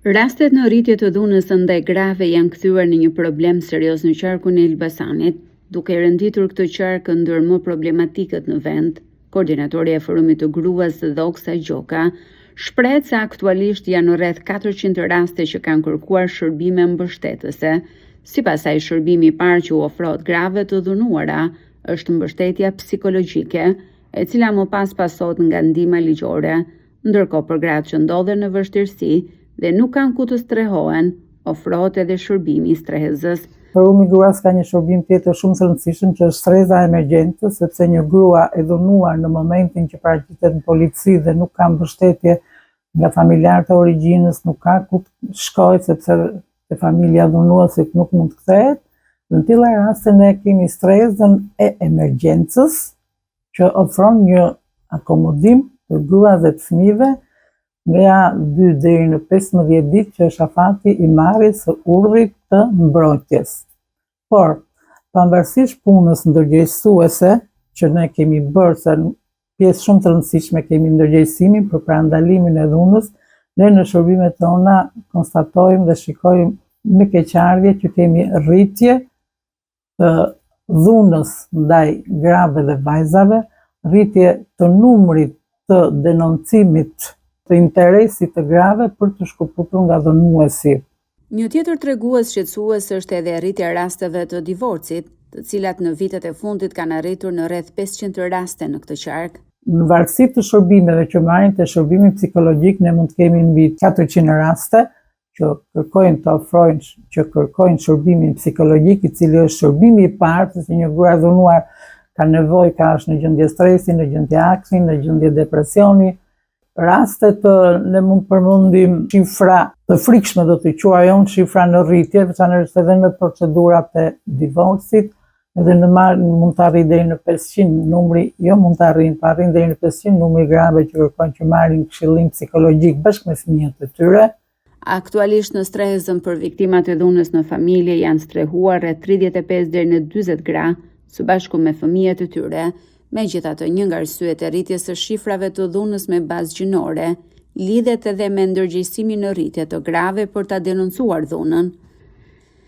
Rastet në rritje të dhunës ndaj grave janë kthyer në një problem serioz në qarkun e Elbasanit, duke renditur këtë qark ndër më problematikët në vend. Koordinatori e forumit të gruas Dhoksa Gjoka shpreh se aktualisht janë rreth 400 raste që kanë kërkuar shërbime mbështetëse. Sipas saj, shërbimi i parë që u ofrohet grave të dhunuara është mbështetja psikologjike, e cila më pas pasohet nga ndihma ligjore, ndërkohë për gratë që ndodhen në vështirësi dhe nuk kanë ku të strehohen, ofrohet edhe shërbimi i strehëzës. Forumi gruas ka një shërbim tjetër shumë të rëndësishëm që është streza emergjente, sepse një grua e dhunuar në momentin që paraqitet në polici dhe nuk ka mbështetje nga familjarët e origjinës, nuk ka ku të shkojë sepse te familja dhunuesit nuk mund të kthehet. Në tilla raste ne kemi strezën e emergjencës që ofron një akomodim për gruas dhe të fëmijëve nga 2 deri në 15 ditë që është afati i marrjes së urdhrit të mbrojtjes. Por, pavarësisht punës ndërgjegjësuese që ne kemi bërë, se pjesë shumë të rëndësishme kemi ndërgjegjësimin për parandalimin e dhunës, ne në shërbimet tona konstatojmë dhe shikojmë me keqardhje që kemi rritje të dhunës ndaj grave dhe vajzave, rritje të numrit të denoncimit të interesit të grave për të shkëputur nga dhunuesi. Një tjetër tregues shqetësues është edhe rritja e rasteve të divorcit, të cilat në vitet e fundit kanë arritur në rreth 500 raste në këtë qark. Në varësi të shërbimeve që marrin te shërbimi psikologjik, ne mund të kemi mbi 400 raste që kërkojnë shërbimin psikologjik, i cili është shërbimi i parë, se një grua e dhunuar ka nevojë, ka është në gjendje stresi, në gjendje ankthi, në gjendje depresioni. Rastet ne mund përmendim shifra të frikshme, do të quajon shifra në rritje, veçanërisht edhe në procedurat e divorcit, edhe mund të arrijë deri në 500 numri, jo mund të arrijë deri në 500 numri grave që kërkojnë që marrin këshillim psikologjik bashkë me fëmijët e tyre. Aktualisht në strehëzën për viktimat e dhunës në familje janë strehuar rreth 35 deri në 40 gra, së bashku me fëmijët e tyre. Megjithatë, një nga arsyet e rritjes së shifrave të dhunës me bazë gjinore lidhet edhe me ndërgjegjësimin në rritje të grave për ta denoncuar dhunën.